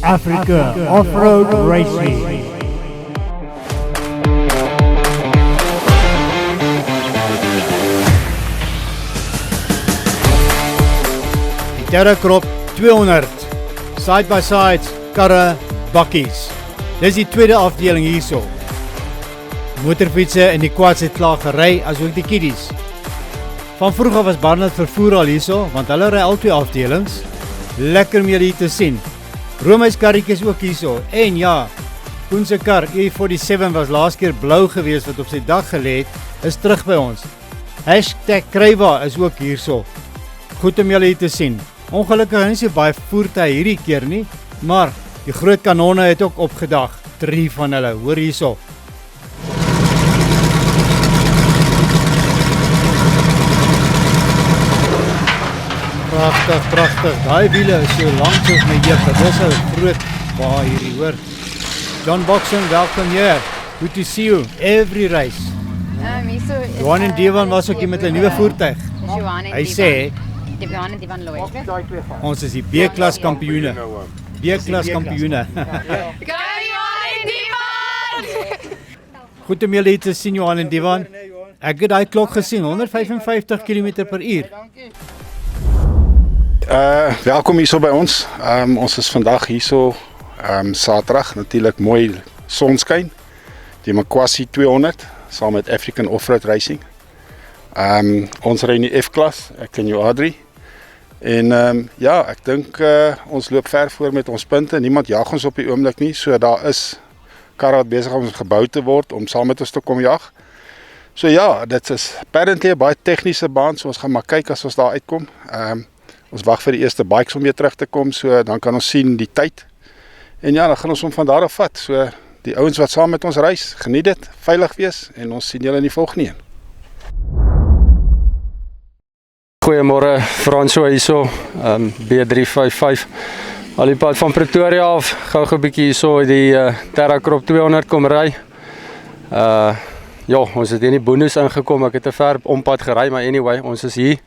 Africa Off-Road Racing. Terracrop 200, side by side, karre, bakkies. Dis die tweede afdeling hierso. Motorfietsen en die quads het klaar gery, asook die kiddies. Van vroeg af was Barnard vervoer al hierso, want hulle ry al twee afdelings. Lekker om julle hier te sien. Romeis karretjies ook hierso. En ja, Koen se kar E47 was laas keer blou gewees wat op sy dak gelê het, is terug by ons. #Krywa is ook hierso. Goed om julle hier te sien. Ongelukkig is nie baie voertuie hierdie keer nie, maar die groot kanonne het ook opgedag. 3 van hulle, hoor hierso. Pragtig. Daai wiele is so lank soos my heup. Dit is 'n groot baie hierdie, hoor. John Boxen, welkom hier. Good to see you every race. Johan en Devan was ook hier met 'n nuwe voertuig. Hy sê Johan en Devan Lloyd. ons is die B-klas kampioene. B-klas kampioene. Go Johan en Devan! Goed om julle hier te sien, Johan en Devan. Ek het daai klok gesien, 155 km/h. Welkom hierso by ons. Ons is vandag hierso Saterdag, natuurlik mooi sonskyn. Die Makwasi 200 saam met African Off-Road Racing. Ons ry in die F-klas, ek en jou Adri. En ja, ek dink ons loop ver voor met ons punte. Niemand jag ons op die oomblik nie, so daar is karre wat besig om gebou te word om saam met ons te kom jag. So ja, dit is apparently 'n baie tegniese baan, so ons gaan maar kyk as ons daar uitkom. Ons wag vir die eerste bikes om weer terug te kom, so dan kan ons sien die tyd. En ja, dan gaan ons hom van daar af vat. So die ouens wat saam met ons reis, geniet dit, veilig wees en ons sien julle in die volgende een. Goeiemôre, François hierso, B355. Al die pad van Pretoria af, gou 'n bietjie hierso die Terracrop 200 kom ry. Ja, ons het hier in die boondes ingekom. Ek het 'n ver ompad gery, maar anyway, ons is hier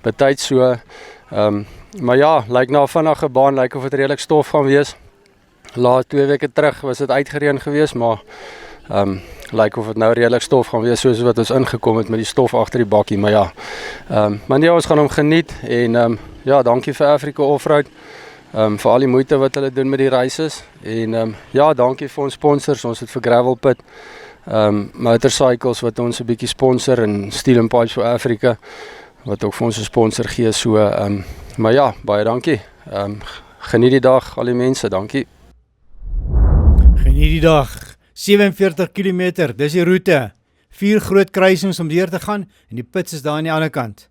betyds so. Maar ja, lyk na 'n vinnige baan, lyk of dit redelik stof gaan wees. Laat 2 weke terug was dit uitgereën gewees, maar lyk of dit nou redelik stof gaan wees soos wat ons ingekom het met die stof agter die bakkie, maar ja. Maar nee, ons gaan hom geniet en ja, dankie vir Africa Off-Road vir al die moeite wat hulle doen met die races en ja, dankie vir ons sponsors. Ons het vir Gravel Pit Motorcycles wat ons 'n bietjie sponsor en Steel and Pipes for Africa wat ook vir ons 'n sponsor gee, so maar ja, baie dankie. Geniet die dag al die mense, dankie. Geniet die dag. 47 km, dis die roete. 4 groot kruisings om deur te gaan en die pits is daar aan die ander kant.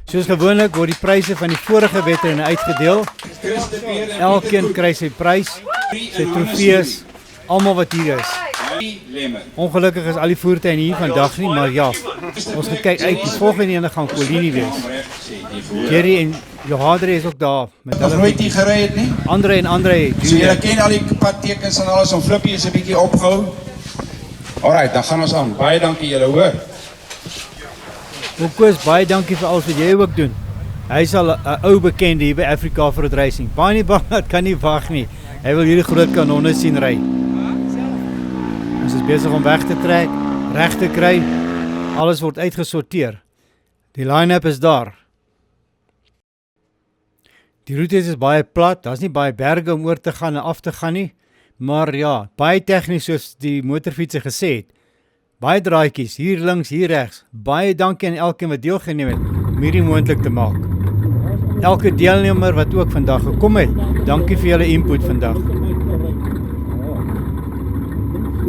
Soos gewoonlik word die pryse van die vorige wedrenne uitgedeel. Elkeen kry sy prys, sy trofees, almal wat hier is. Ongelukkig is al die voertuie hier vandag nie, maar ja, ons gaan kyk uit. Die volgende ene gaan Colini wees. Jerry en Johadre is ook daar. Met Nog nooit nie gery het nie? Andre. So julle ken al die padtekens en alles, om Flippie is 'n bietjie opgehou. Alright, dan gaan ons aan. Baie dankie julle, hoor. Koos, baie dankie vir alles wat jy ook doen. Hy is al 'n ou bekende hier by Africa Off-Road Racing. Baie Barnard kan nie wag nie. Hy wil hierdie groot kanonne sien ry. Ons is besig om weg te trek, reg te kry. Alles word uitgesorteer. Die line-up is daar. Die route is baie plat, daar's nie baie berge om oor te gaan en af te gaan nie. Maar ja, baie tegnies soos die motorfietser gesê het. Baie draadjies, hier links, hier regs. Baie dankie aan elkeen wat deelgeneem het om hierdie moontlik te maak. Elke deelnemer wat ook vandag gekom het, dankie vir julle input vandag.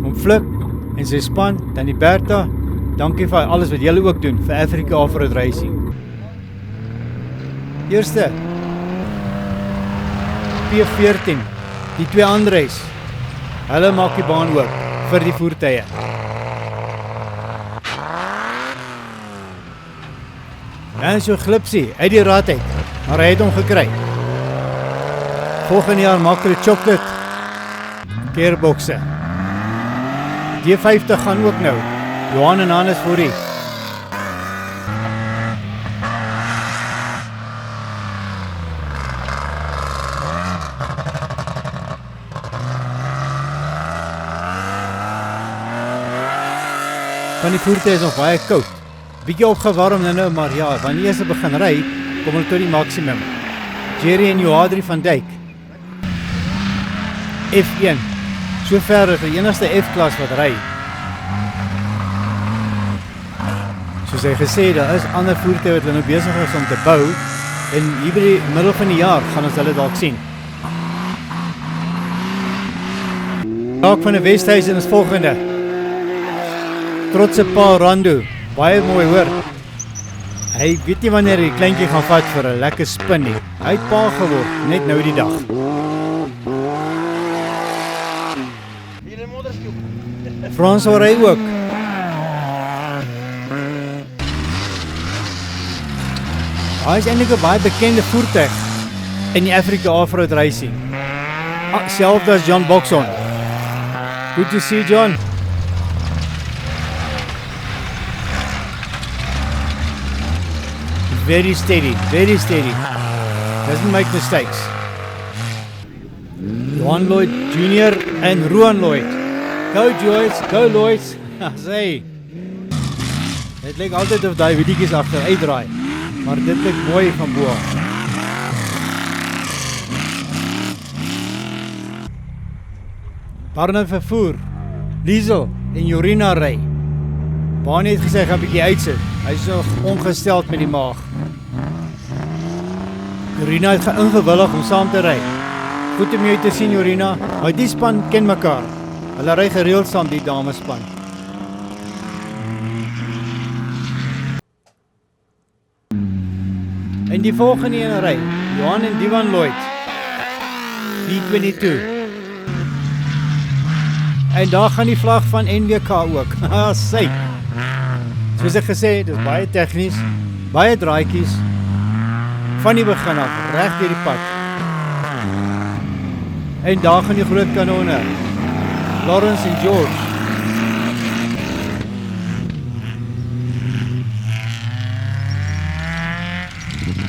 Om Flip en sy span, Tannie Bertha, dankie vir alles wat julle ook doen vir Africa Off-Road Racing. Eerste P14, die 2 Andres. Hulle maak die baan oop vir die voertuie. En so glipsie uit die rad uit, maar hy het hom gekry. Volgende jaar maak hulle chocolate gearboxe. D50 gaan ook nou. Johan en Hannes voor die. van die voertuie is nog baie koud. Bietjie opgewarm nou, maar ja, wanneer jy begin ry, kom hulle tot die maksimum. Jerry en Joadri van Dijk. F1. Sover is die enigste F-klas wat ry. Soos hy gesê, daar is ander voertuie wat hulle nou besig is om te bou en hier by die middel van die jaar gaan ons hulle dalk sien. Taak van die Westhuizen is volgende. Trotse pa Rando, baie mooi hoor. Hy weet nie wanneer die kleintjie gaan vat vir 'n lekker spin nie. Hy het pa geword, net nou die dag. Frans ry ook. Hy is eintlik 'n baie bekende voertuig in die Africa Off-Road Racing. Selfs as John Boxon. Good to see John. Very steady, doesn't make mistakes. Johan Lloyd Jr. en Roan Lloyd. Go Joyce, go Lloyds. Sê. Dit lyk altyd of daai wielietjies agter uitdraai, maar dit lyk mooi van bo af. Barnard vervoer, Liesel en Jorina ry. Baanie het gesê hy gaan 'n bietjie uitsit. Hy is nog ongesteld met die maag. Jorina het ingewillig om saam te ry. Goed om jou te sien, Jorina. Maar die span ken mekaar. Hulle ry gereeld saam, die damespan. En die volgende een ry, Johan en Divan Lloyd. B22. En daar gaan die vlag van NWK ook. Sy. Soos ek gesê, dit is baie tegnies, baie draadjies, van die begin af, reg deur die pad. En daar gaan die groot kanone, Lawrence en George.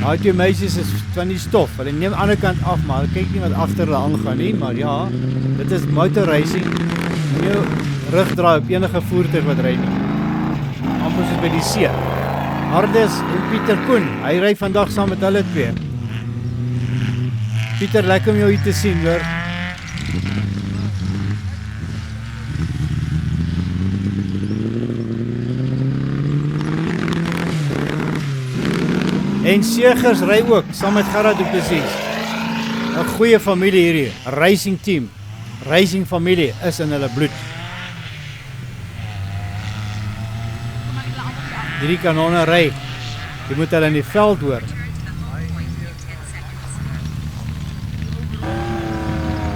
Nou die meisies is van die stof, hulle neem aan die ander kant af, maar hulle kyk nie wat agter hulle aangaan nie, maar ja, dit is motor racing, nie rug draai op enige voertuig wat ry nie. Amper soos by die see. Hardes en Pieter Koen, hy ry vandag saam met hulle twee. Pieter, lekker om jou hier te sien, hoor. En Segers ry ook, saam met Gerard du Plessis. 'n goeie familie hierdie, racing team. Racing familie is in hulle bloed. Hierdie kanone ry, jy moet hulle in die veld hoor.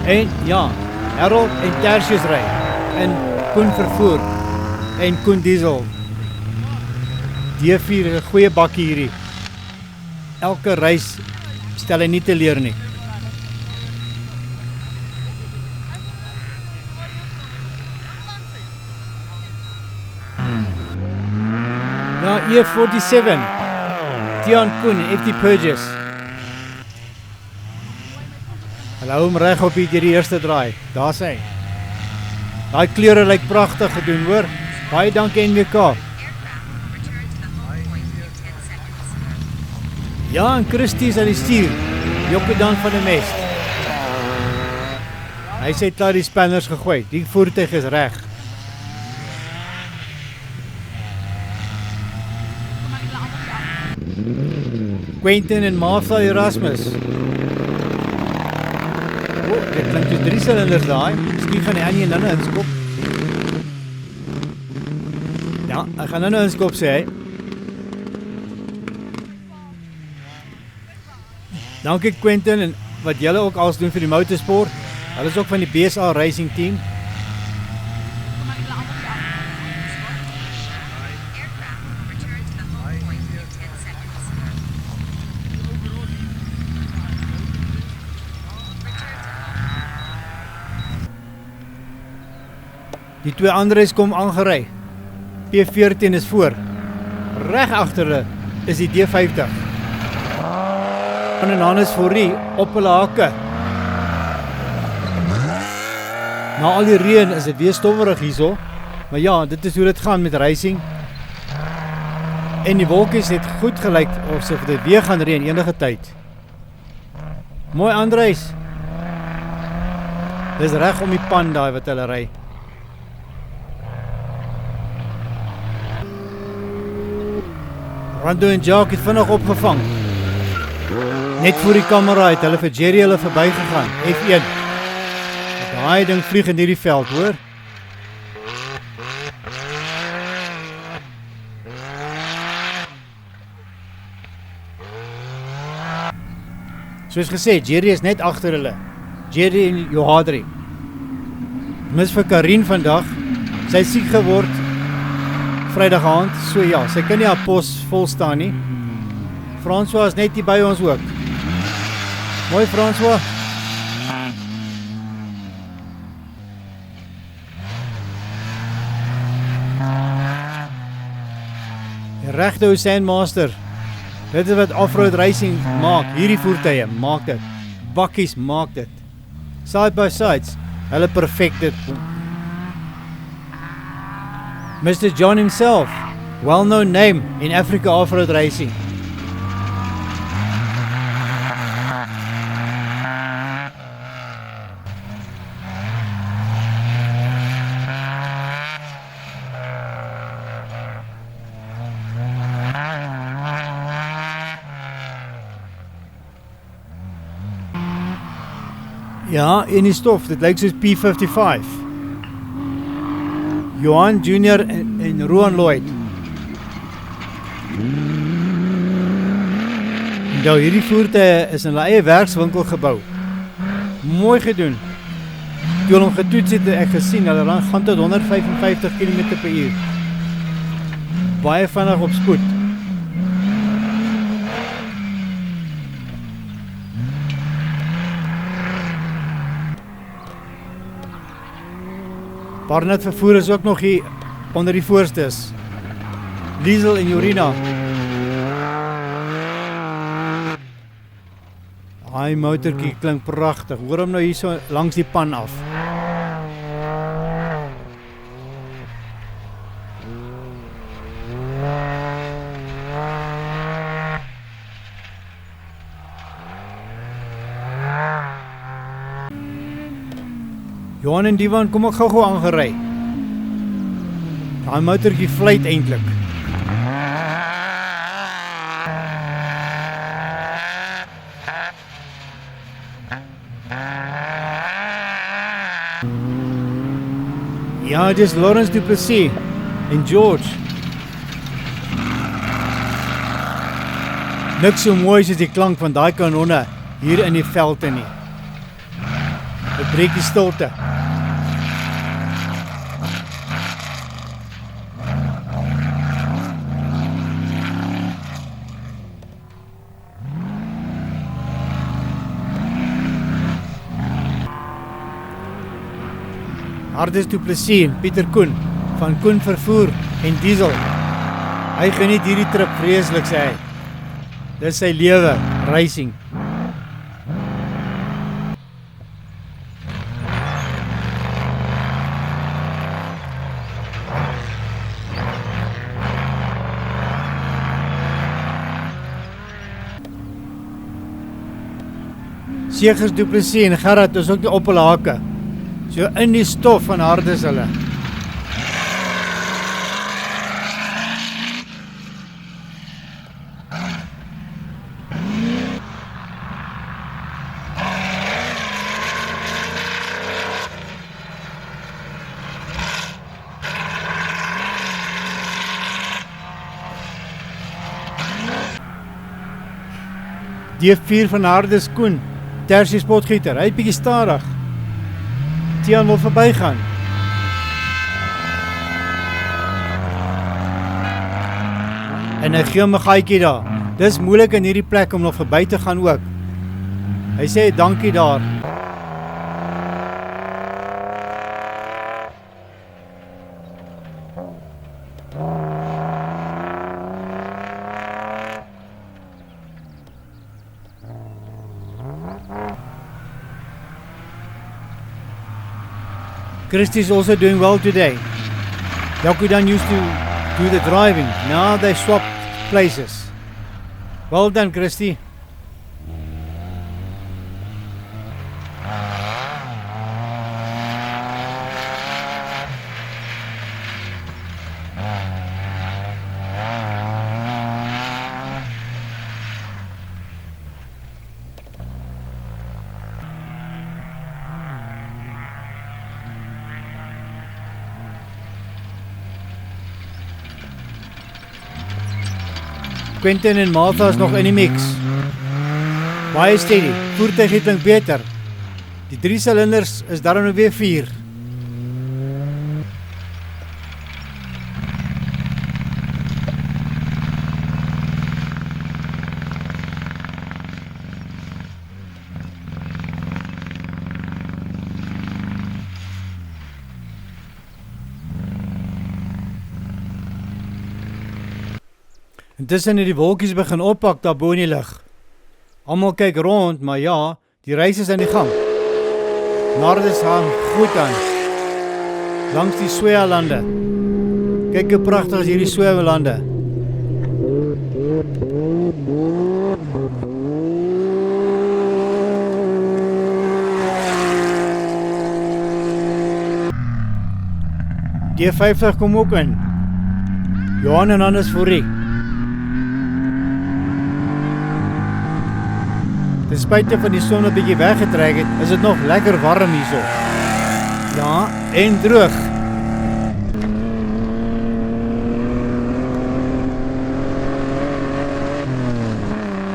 En ja, Harold en Tertius ry, en Koen vervoer, en Koen Diesel. D4 is 'n goeie bakkie hierdie. Elke reis stel hy nie teleur nie. Nou, E47, Tian Koen, FD Purges. Hulle hou hom reg op hier die eerste draai, daar sê hy. Daai kleure lyk pragtig gedoen, hoor. Baie dankie NWK. Ja, en Christie is aan die stuur, Jokke Dan van die Mest. Hy sê klaar die spanners gegooi, die voertuig is reg. Quentin en Martha Erasmus. Dit klink dus 3 silinders daai. Miskien gaan die Annie nou inskop. Ja, hy gaan nou inskop, sê hy. Dankie Quentin en wat julle ook als doen vir die motorsport. Hulle is ook van die BSA Racing Team. Die twee Andres kom aangery. P14 is voor. Reg agter hulle is die D50. En Hannes Forrie op hulle hakke. Na al die reën is dit weer stowwerig hierso. Maar ja, dit is hoe dit gaan met racing. En die wolkies het goed gelyk asof dit weer gaan reën enige tyd. Mooi Andries. Dis reg om die pan daai wat hulle ry. Rando en Jacques het vinnig opgevang. Net voor die kamera het hulle vir Jerry hulle verbygegaan. F1. Daai ding vlieg in hierdie veld, hoor. Soos gesê, Jerry is net agter hulle. Jerry en Johadri. Mis vir Karin vandag. Sy is siek geword Vrydag aand. So ja, sy kan nie haar pos vol staan nie. François is net hier by ons ook. Mooi François. Die regte Hussein Master. Dit is wat off-road racing maak. Hierdie voertuie maak dit. Bakkies maak dit. Side by sides. Hulle perfect dit. Mr. John himself. Well-known name in Africa off-road racing. Ja, en die stof, dit lyk soos P55. Johan Jr. en Rowan Lloyd. Nou, hierdie voertuie is in hulle eie werkswinkel gebou. Mooi gedoen. Toe hulle hom getoets het, ek gesien, hulle gaan tot 155 km/h. Baie vinnig op spoed. Barnett vervoer is ook nog hier onder die voorstes. Liesel en Jorina. Daai motorkie klink pragtig. Hoor hom nou hier so langs die pan af. Johan en Divan kom ook gou aangery. Daai motorkie vlieg eintlik. Ja, dit is Lawrence Du Plessis en George. Niks so mooi soos die klank van daai kanonne hier in die velde nie. Dit breek die stilte. Hardes Du Plessis en Pieter Koen van Koen Vervoer en Diesel. Hy geniet hierdie trip vreeslik, sê hy. Dis sy lewe, racing. Segers Du Plessis en Gerard is ook die op hulle hake. So in die stof van Hardes hulle. D4 van Hardes Koen, Tersie spotgieter, hy het bietjie stadig. Tian wil verbygaan. En hy gee hom 'n gaatjie daar. Dis moeilik in hierdie plek om nog verby te gaan ook. Hy sê dankie daar. Christy is also doing well today. Jaco dan used to do the driving. Now they swapped places. Well done, Christy. Quentin en Martha is nog in die mix. Baie steady, voertuig het klink beter. Die 3 silinders is daarom nou weer 4. Intussen het die wolkies begin oppak daar bo in die lug. Almal kyk rond, maar ja, die reis is aan die gang. Nardus gaan goed aan. Langs die Sweelande. Kyk hoe pragtig is hierdie Sweelande. Die 50 kom ook in. Johan en Hannes voorie. Ten spyte van die son 'n bietjie weggetrek het, is dit nog lekker warm hierso. Ja, en droog.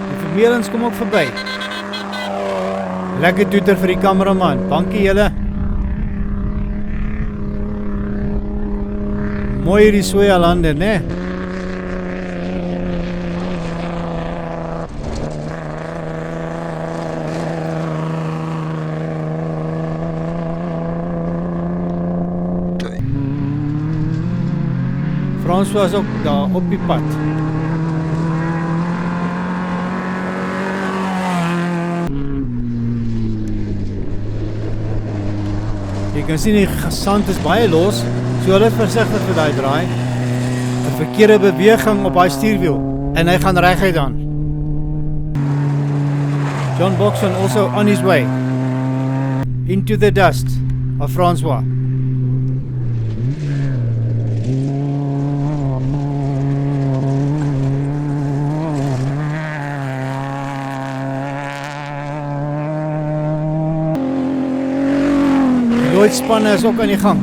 Die vermelings kom ook verby. Lekker toeter vir die kameraman. Dankie julle. Mooi hierdie Sweelande, né? Frans was ook daar op die pad. Jy kan sien die sand is baie los, so hulle versigtig vir daai draai. 'n Verkeerde beweging op daai stuurwiel en hy gaan reguit aan. John Boxon also on his way into the dust of Francois. Spanne is ook aan die gang.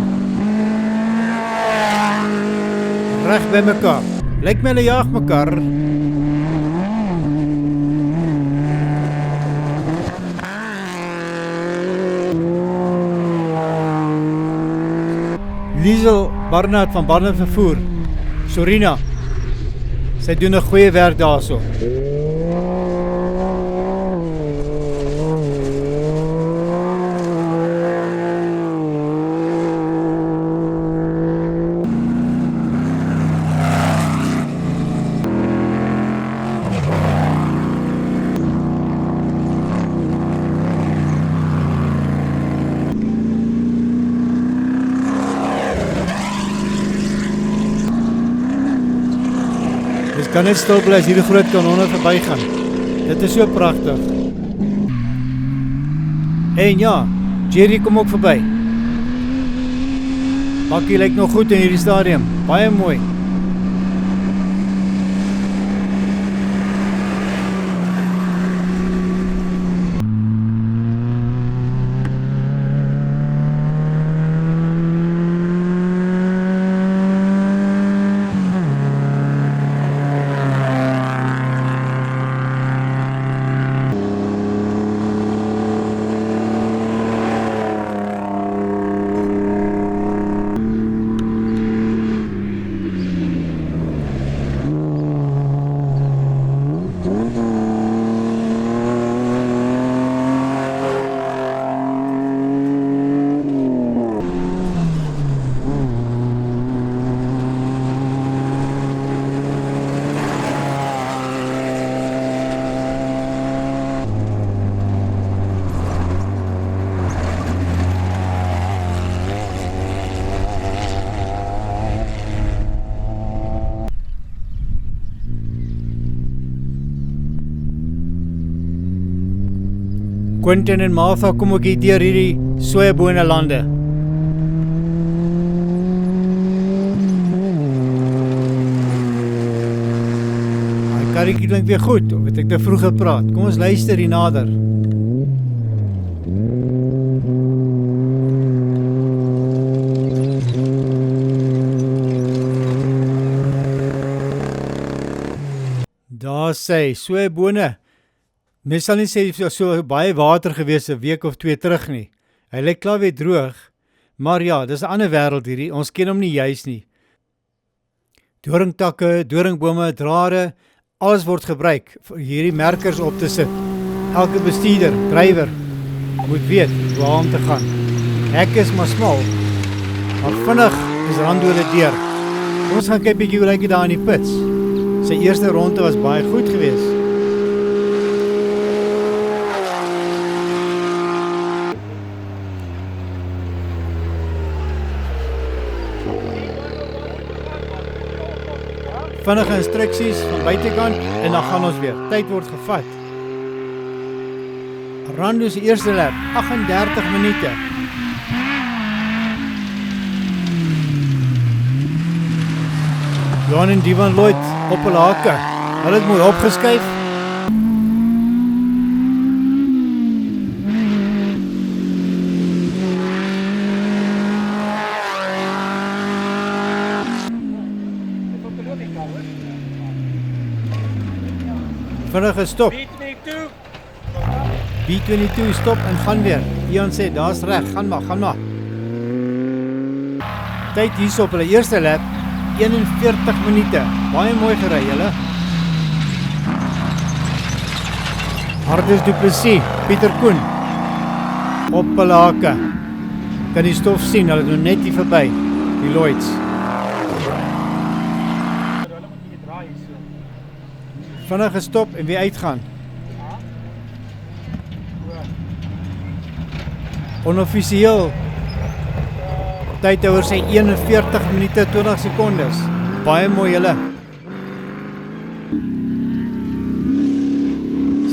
Reg by mekaar. Lyk my hulle jaag mekaar. Liesel Barnard van Barnard Vervoer. Sorina. Sy doen 'n goeie werk daarso. Kan net stil bly as hierdie groot kanonne verbygaan. Dit is so pragtig. En ja, Jerry kom ook verby. Bakkie lyk nog goed in hierdie stadium. Baie mooi. Quentin en Martha kom ook hier deur hierdie sojabone lande. Die karretjie klink weer goed, of het ek te vroeg gepraat? Kom ons luister hier nader. Daar sê, sojabone. Mens sal nie sê so baie water gewees 'n week of 2 terug nie. Hy lyk klaar weer droog. Maar ja, dis 'n ander wêreld hierdie. Ons ken hom nie juis nie. Doringtakke, doringbome, drade, alles word gebruik vir hierdie merkers op te sit. Elke bestuurder, drywer moet weet waar om te gaan. Hek is maar smal, maar vinnig is randole deur. Ons gaan kyk bietjie hoe lyk dit daar in die pits. Sy eerste ronde was baie goed geweest. Vinnige instruksies van buitekant en dan gaan ons weer. Tyd word gevat. Rando se eerste lap, 38 minute. Johan en Divan Lloyd op hulle hake. Hulle het mooi opgeskuif. Vinnige stop. B22 stop en gaan weer. Ian sê, daar's reg, gaan maar. Tyd hier op hulle eerste lap, 41 minute. Baie mooi gery, julle. Hardes Du Plessis, Pieter Koen. Op hulle hake. Kan die stof sien, hulle doen net hier verby. Die Lloyds. Vinnige stop en weer uitgaan. Onoffisieel tydhouer sê 41 minute 20 sekondes. Baie mooi julle.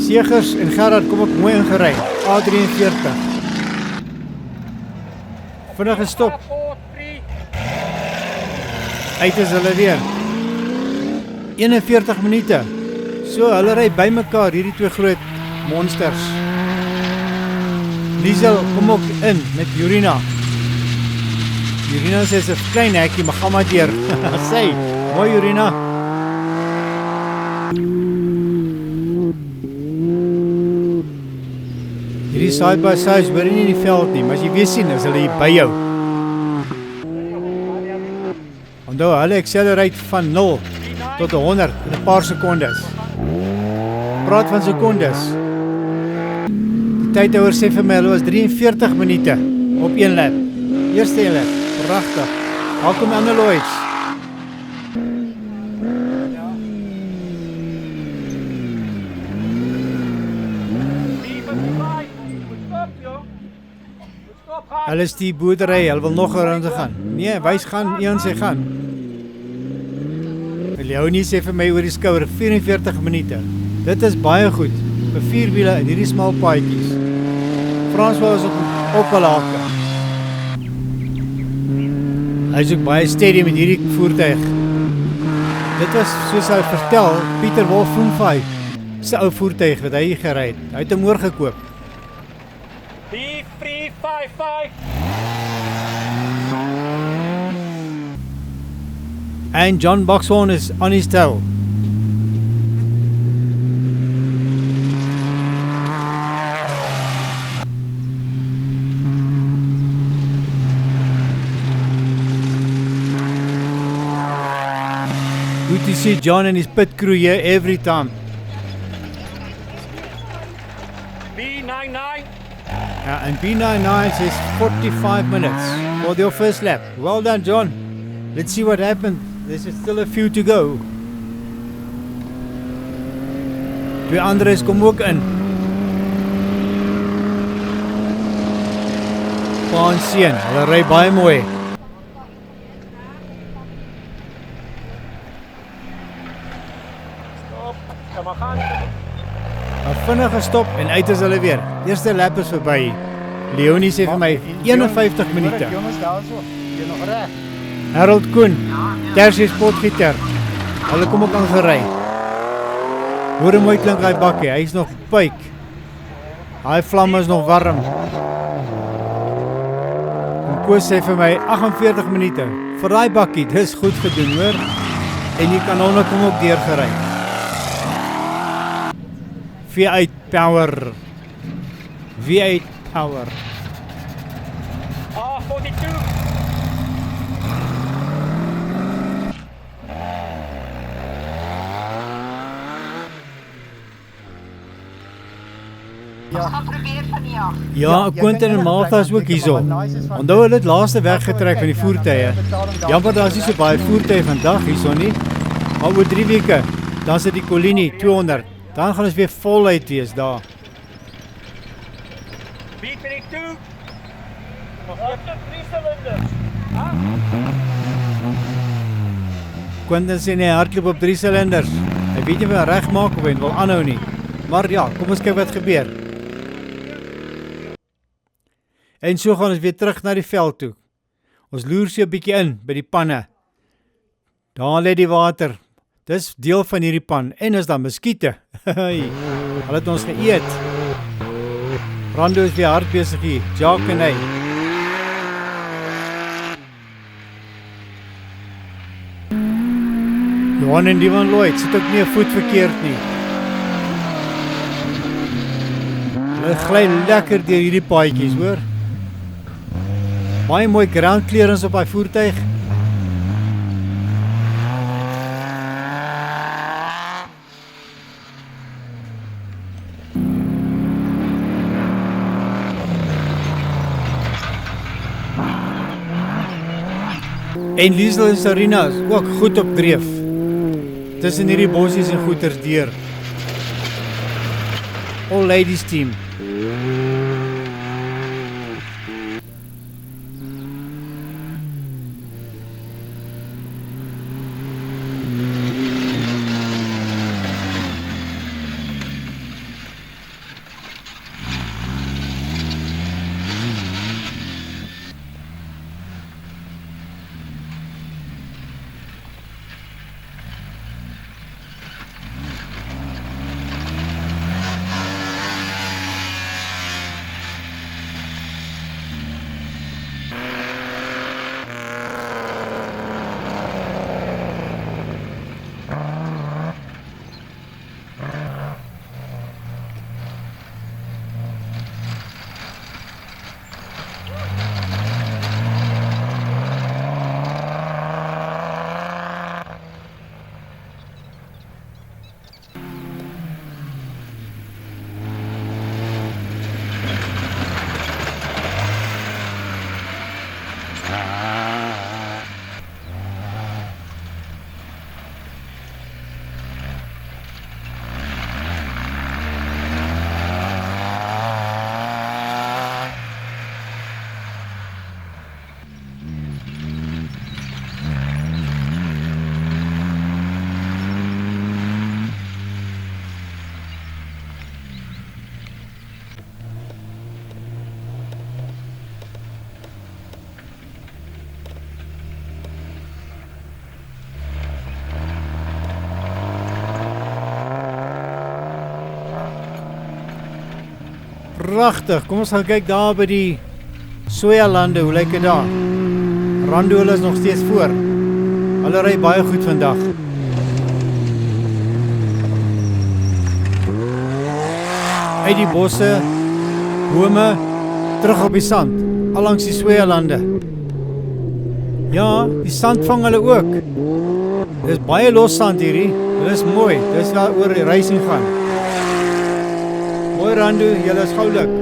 Segers en Gerard kom ook mooi ingery. A43. Vinnige stop. Uit is hulle weer. 41 minute. So, hulle ry bymekaar, hierdie twee groot monsters. Liesel kom ook in met Jurina. Jurina sê, is 'n klein hekkie, maar gaan maar deur. Sê, mooi Jurina. Hierdie side by side, hoor nie in die veld nie, maar as jy weer sien, is hulle hier by jou. Onthou, hulle accelerate van 0 tot 100 in 'n paar sekondes. Praat van sekondes. Die tydhouer sê vir my, hulle was 43 minute op 1 lap. Eerste lap, pragtig. Daar kom ander Lloyds. Hulle is die boerdery, hulle wil nog 'n ronde gaan. Nee, wys gaan, een sê gaan. Leonie sê vir my oor die skouer 44 minute. Dit is baie goed vir 4 wiele in hierdie smal paadjies. François is op hulle hake. Hy is ook baie steady met hierdie voertuig. Dit was, soos hy vertel, Pieter Wolf Foomfy se ou voertuig wat hy gery het. Hy het hom oorgekoop. B355. And John Boxhorn is on his tail. Good to see John and his pit crew here every time. B99. And B99 says 45 minutes for your first lap. Well done, John. Let's see what happened. There's still a few to go. Twee Andres kom ook in. Pa en seun, hulle ry baie mooi. Maar vinnig gestop en uit is hulle weer. Eerste lap is verby. Leonie sê vir my 51 minute. Jongens, daar so. Jy nog reg. Harold Koen, Tersius potgieter. Hulle kom ook aangery. Hoor hoe mooi klink hy bakkie, hy is nog puik. Hy vlam is nog warm. En Koos sê vir my 48 minute. Vir daai bakkie, dis goed gedoen hoor. En die kanonne kom ook deurgery. V8 power. V8 power. Ja, Quentin en Martha is ook hierso. Onthou hulle het laaste weggetrek van die voertuie. Jammer daar is nie so baie voertuie vandag hierso nie. Maar oor 3 weke, dan sit die Colini 200. Dan gaan ons weer voluit wees daar. Quentin sê nee, hardloop op 3 silinders. Hy weet nie of hy reg maak of hy wil aanhou nie. Maar ja, kom ons kyk wat gebeur. En so gaan ons weer terug na die veld toe. Ons loer so 'n bietjie in by die panne. Daar lê die water. Dis deel van hierdie pan. En is daar muskiete. Hulle het ons geëet. Rando is weer hard besig hier. Jacques en hy. Johan en Divan Lloyd sit ook nie 'n voet verkeerd nie. Hulle gly lekker deur hierdie paadjies, hoor. Baie mooi ground clearance op hy voertuig. En Liesel en Sarina is ook goed op dreef. Tussen hierdie bossies en goeters deur. All ladies team. Pragtig, kom ons gaan kyk daar by die sojalande, hoe lyk dit daar? Rando hulle is nog steeds voor. Hulle ry baie goed vandag. Uit die bosse, bome, terug op die sand, allangs die sojalande. Ja, die sand vang hulle ook. Dit is baie los sand hierdie, dit is mooi, dit is waar oor die racing gaan. Mooi Rando, julle is gou luk.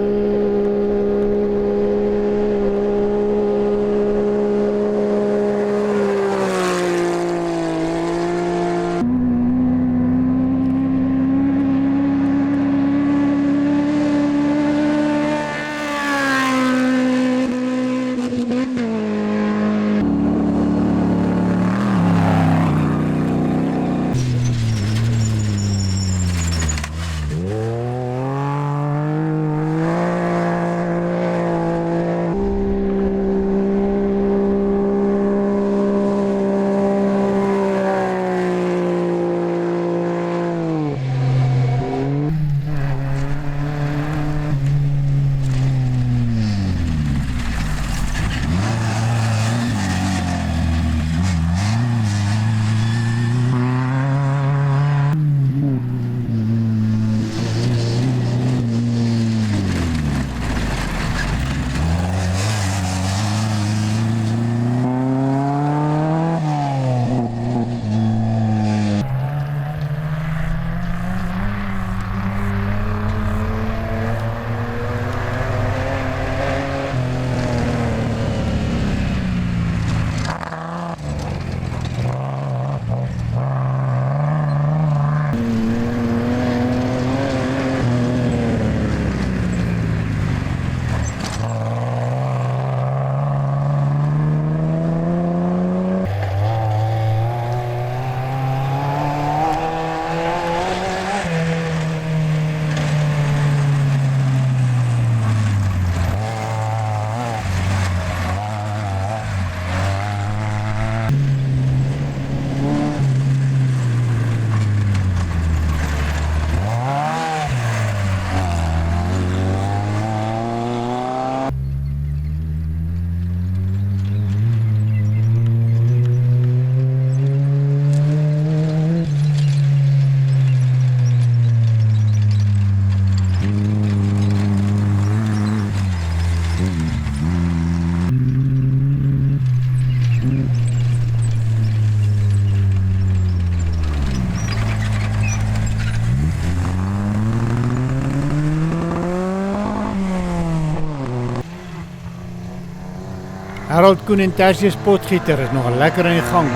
Harold Koen en Tertius Potgieter is nog lekker in die gang.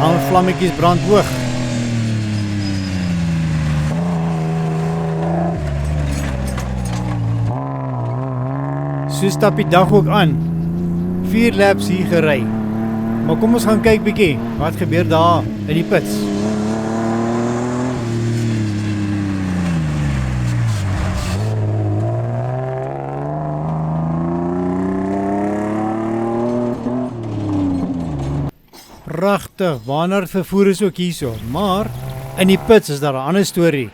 Al vlammetjies brand hoog. So stap die dag ook aan. 4 laps hier gery. Maar kom ons gaan kyk bietjie wat gebeur daar in die pits. Pragtig, Barnard vervoer is ook hierso, maar in die pits is daar 'n ander storie.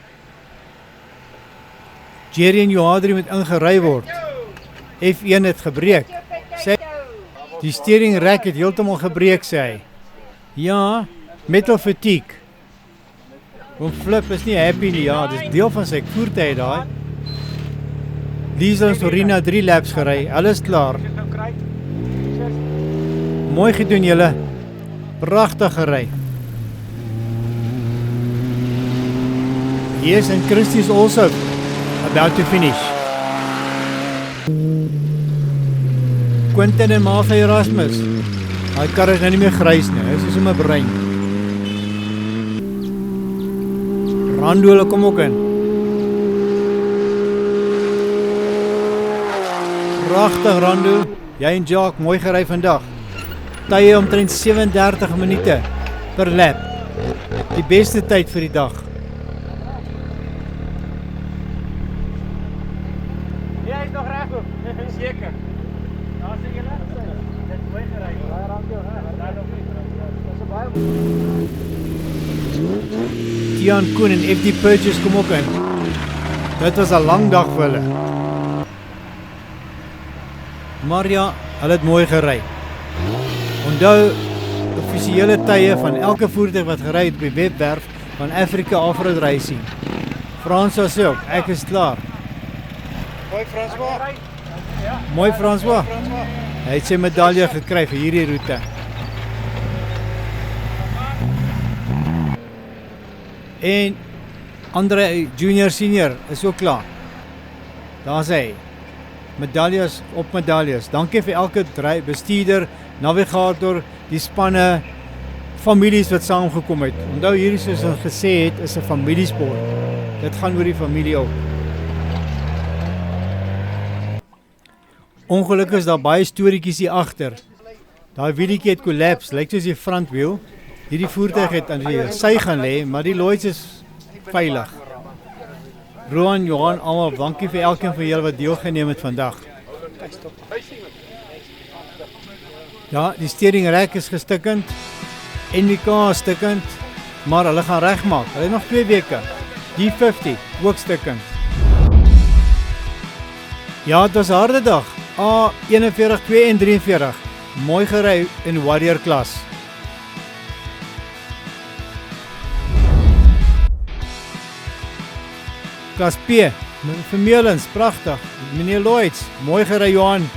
Jerry en Johannes moet ingery word. F1 het gebreek. Die steering rack het heeltemal gebreek, sê hy. Ja, metal fatigue. Oom Flip is nie happy nie, ja, dis deel van sy voertuig daai. Lisa en Sorina 3 laps gery, alles klaar. Mooi gedoen julle. Pragtig gery. Yes, and Christy is also about to finish. Quentin en Martha Erasmus. Hy kar is nou nie meer grys nie, hy is soos in my brein. Rando, hulle kom ook in. Pragtig Rando, jy en Jacques, mooi gery vandag. Tye omtrent 37 minute per lap. Die beste tyd vir die dag. Jy is nog reg op. Seker. Daar sien julle. Dit mooi gery. Baie dankie. Daar nog nie. Dis baie. Tiaan Koen en FD Purchase kom ook in. Dit was 'n lang dag vir hulle. Maar ja, hulle het mooi gery. Onthou offisiële tye van elke voertuig wat gery het op die webwerf van Africa Off-Road Racing. François sê ook, ek is klaar. Mooi François. Mooi François. Hy het sy medalje gekry vir hierdie roete. En Andre Junior Senior is ook klaar. Daar is hy. Medaljes op medaljes. Dankie vir elke bestuurder, navigator, die spanne, families wat saamgekom het. Onthou hierdie soos ons gesê het, is 'n familiesport. Dit gaan oor die familie ook. Ongelukkig is daar baie storieetjies hier agter. Daai wielietjie het collapse, lyk soos die frontwiel. Hierdie voertuig het aan die sy gaan lê, maar die Lloyds is veilig. Roan, Johan, almal, dankie vir elkeen van julle wat deelgeneem het vandag. Ja, die steering rack is gestukkend, NWK is stukkend, maar hulle gaan regmaak. Hulle het nog 2 weke. Die 50 ook stukkend. Ja, het was 'n harde dag. A41, 2 en 43. Mooi gery in Warrior klas. Klas P, Vermeulens, pragtig. Meneer Lloyds, mooi gery Johan.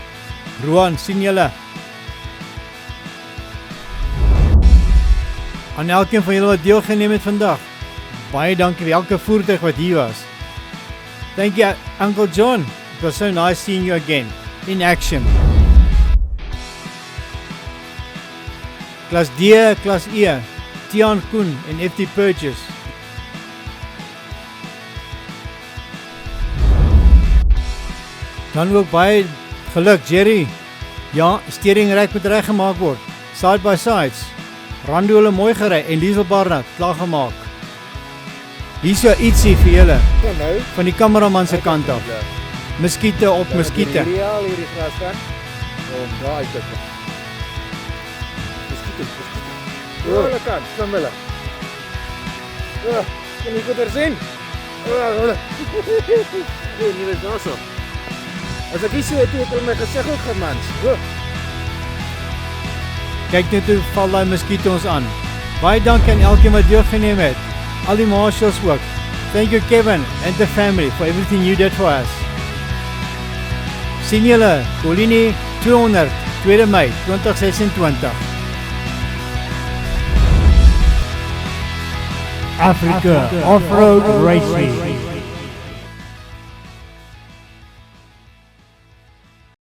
Roan, sien julle. Aan elkeen van julle wat deelgeneem het vandag. Baie dankie vir elke voertuig wat hier was. Thank you, Uncle John. It was so nice seeing you again, in action. Klas D, Klas E, Tiaan Koen en FD Purchase. Dan ook baie geluk, Jerry. Ja, steering rack moet reggemaak word. Side by sides. Rando hulle mooi gery en Liesel Barnard klaargemaak. Hier so ietsie vir julle van die kameraman se kant af. Muskiete op muskiete. Ideaal hierdie grasveld. Daar uit dit. Muskiete. Hulle kan, kom hulle. Kan jy goed sien? Hulle. Nee, is nou so. As ek hier so het, het hulle my gesig ook gemans. Kyk net hoe val daai muskiete ons aan. Baie dankie aan elkeen wat deelgeneem het. Al die marshals ook. Thank you Kevin and the family for everything you did for us. Sien julle, Colini 200, 2 Mei 2026. Africa Off-Road Racing.